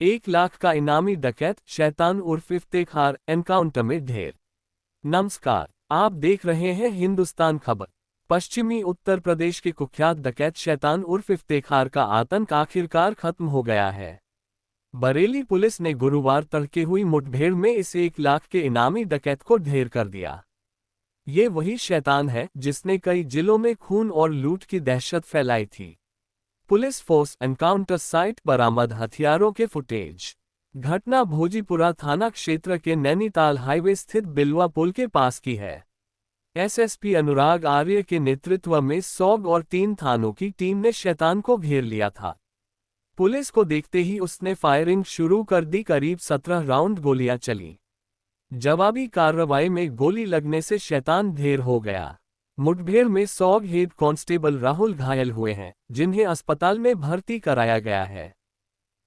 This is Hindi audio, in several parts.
1 लाख का इनामी डकैत शैतान उर्फ इफ्तेखार एनकाउंटर में ढेर। नमस्कार, आप देख रहे हैं हिंदुस्तान खबर। पश्चिमी उत्तर प्रदेश के कुख्यात डकैत शैतान उर्फ इफ्तेखार का आतंक आखिरकार खत्म हो गया है। बरेली पुलिस ने गुरुवार तड़के हुई मुठभेड़ में इस 1 लाख के इनामी डकैत को ढेर कर दिया। ये वही शैतान है जिसने कई जिलों में खून और लूट की दहशत फैलाई थी। पुलिस फोर्स एनकाउंटर साइट बरामद हथियारों के फुटेज। घटना भोजीपुरा थाना क्षेत्र के नैनीताल हाईवे स्थित बिलवा पुल के पास की है। एसएसपी अनुराग आर्य के नेतृत्व में सौग और 3 थानों की टीम ने शैतान को घेर लिया था। पुलिस को देखते ही उसने फायरिंग शुरू कर दी। करीब 17 राउंड गोलियां चली। जवाबी कार्रवाई में गोली लगने से शैतान ढेर हो गया। मुठभेड़ में सौग हेड कांस्टेबल राहुल घायल हुए हैं, जिन्हें अस्पताल में भर्ती कराया गया है।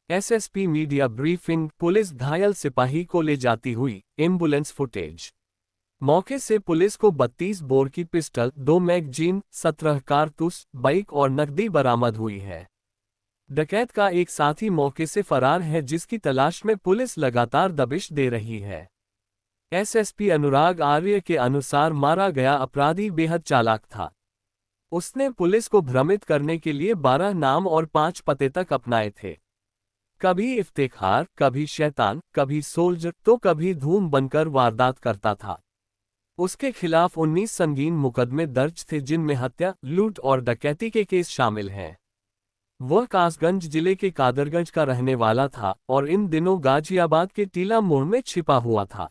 SSP media briefing. पुलिस घायल सिपाही को ले जाती हुई एम्बुलेंस फुटेज। मौके से पुलिस को 32 बोर की पिस्टल, 2 मैगजीन, 17 कारतूस, बाइक और नकदी बरामद हुई है। डकैत का एक साथी मौके से फरार है, जिसकी तलाश में पुलिस लगातार दबिश दे रही है। एसएसपी अनुराग आर्य के अनुसार मारा गया अपराधी बेहद चालाक था। उसने पुलिस को भ्रमित करने के लिए 12 नाम और 5 पते तक अपनाए थे। कभी इफ्तेखार, कभी शैतान, कभी सोल्जर तो कभी धूम बनकर वारदात करता था। उसके खिलाफ 19 संगीन मुकदमे दर्ज थे, जिनमें हत्या, लूट और डकैती के केस शामिल हैं। वह कासगंज जिले के कादरगंज का रहने वाला था और इन दिनों गाजियाबाद के टीला मोड़ में छिपा हुआ था।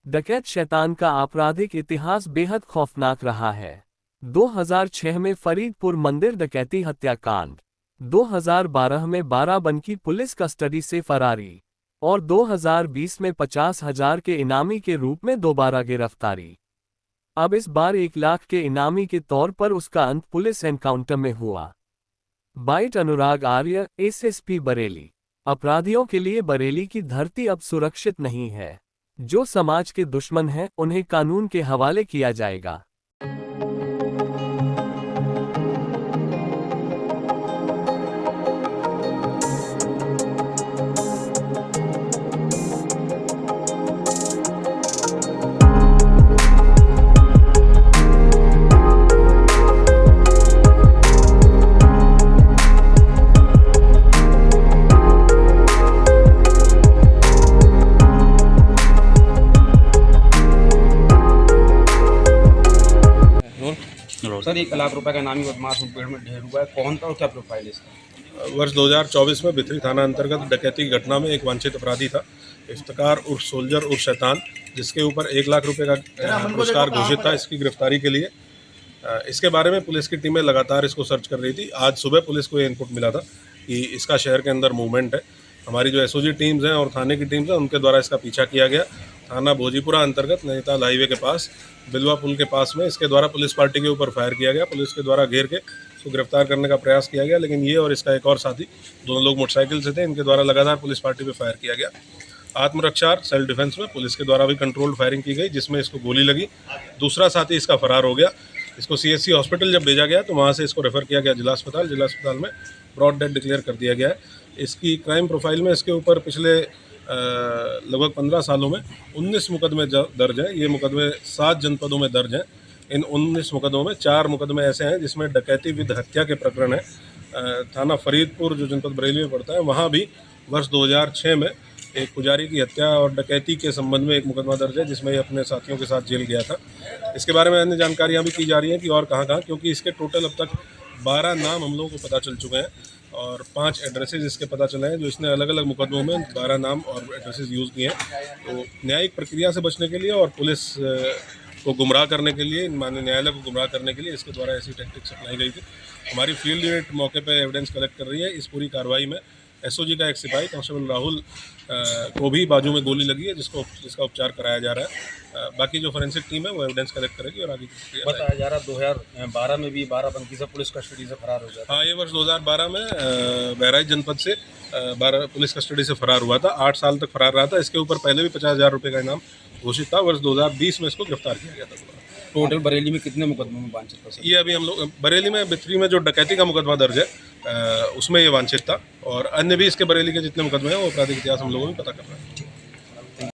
डकैत शैतान का आपराधिक इतिहास बेहद खौफनाक रहा है। 2006 में फरीदपुर मंदिर डकैती हत्याकांड, 2012 में बाराबंकी पुलिस कस्टडी से फरारी और 2020 में 50,000 के इनामी के रूप में दोबारा गिरफ्तारी। अब इस बार 1 लाख के इनामी के तौर पर उसका अंत पुलिस एनकाउंटर में हुआ। Bite Anurag Arya, SSP Bareilly. अपराधियों के लिए बरेली की धरती अब सुरक्षित नहीं है। जो समाज के दुश्मन हैं, उन्हें कानून के हवाले किया जाएगा। सर 1 लाख रुपए का इनामी बदमाश मुठभेड़ में ढेर हुआ है। कौन था और क्या प्रोफाइल है इसका? वर्ष 2024 में बिथरी थाना अंतर्गत डकैती की घटना में एक वांछित अपराधी था इफ्तिकार उर्फ सोल्जर उर्फ शैतान, जिसके ऊपर 1 लाख रुपए का पुरस्कार घोषित था इसकी गिरफ्तारी के लिए। इसके बारे में पुलिस की टीमें लगातार इसको सर्च कर रही थी। आज सुबह पुलिस को ये इनपुट मिला था कि इसका शहर के अंदर मूवमेंट है। हमारी जो एसओजी टीम्स हैं और थाने की टीम्स हैं, उनके द्वारा इसका पीछा किया गया। थाना भोजीपुरा अंतर्गत नैनीताल हाईवे के पास बिलवा पुल के पास में इसके द्वारा पुलिस पार्टी के ऊपर फायर किया गया। पुलिस के द्वारा घेर के इसको गिरफ्तार करने का प्रयास किया गया, लेकिन ये और इसका एक और साथी, दोनों लोग मोटरसाइकिल से थे, इनके द्वारा लगातार पुलिस पार्टी पे फायर किया गया। आत्मरक्षा सेल्फ डिफेंस में पुलिस के द्वारा भी कंट्रोल्ड फायरिंग की गई, जिसमें इसको गोली लगी। दूसरा साथी इसका फरार हो गया। इसको सीएससी हॉस्पिटल जब भेजा गया तो वहाँ से इसको रेफर किया गया जिला अस्पताल में ब्रॉड डेड डिक्लेयर कर दिया गया है। इसकी क्राइम प्रोफाइल में इसके ऊपर पिछले लगभग 15 सालों में 19 मुकदमे दर्ज हैं। ये मुकदमे 7 जनपदों में दर्ज हैं। इन 19 मुकदमों में 4 मुकदमे ऐसे हैं जिसमें डकैती विद हत्या के प्रकरण है। थाना फरीदपुर जो जनपद बरेली में पड़ता है, वहाँ भी वर्ष 2006 में एक पुजारी की हत्या और डकैती के संबंध में एक मुकदमा दर्ज है, जिसमें ये अपने साथियों के साथ जेल गया था। इसके बारे में अन्य जानकारियाँ भी की जा रही हैं कि और कहाँ, क्योंकि इसके टोटल अब तक 12 नाम हम लोगों को पता चल चुके हैं और 5 एड्रेसेस इसके पता चले हैं, जो इसने अलग अलग मुकदमों में 12 नाम और एड्रेसेस यूज़ किए हैं। तो न्यायिक प्रक्रिया से बचने के लिए और पुलिस को गुमराह करने के लिए, माननीय न्यायालय को गुमराह करने के लिए इसके द्वारा ऐसी टैक्टिक्स अपनाई गई थी। हमारी फील्ड यूनिट मौके पर एविडेंस कलेक्ट कर रही है। इस पूरी कार्रवाई में एसओजी का एक सिपाही कांस्टेबल राहुल को भी बाजू में गोली लगी है, जिसका उपचार कराया जा रहा है। बाकी जो फोरेंसिक टीम है वो एविडेंस कलेक्ट करेगी और आगे बताया जा रहा है 2012 में भी बाराबंकी से पुलिस कस्टडी से फरार हो गया। हाँ, ये वर्ष 2012 में बहराइच जनपद से पुलिस कस्टडी से फरार हुआ था। 8 साल तक फरार रहा था। इसके ऊपर पहले भी 50,000 रुपये का इनाम घोषित था। वर्ष 2020 में इसको गिरफ्तार किया गया था। टोटल बरेली में कितने मुकदमों में वांछित था सर? ये अभी हम लोग बरेली में बिथरी में जो डकैती का मुकदमा दर्ज है उसमें ये वांछित था, और अन्य भी इसके बरेली के जितने मुकदमे हैं वो आपराधिक इतिहास हम लोगों में पता कर रहे हैं।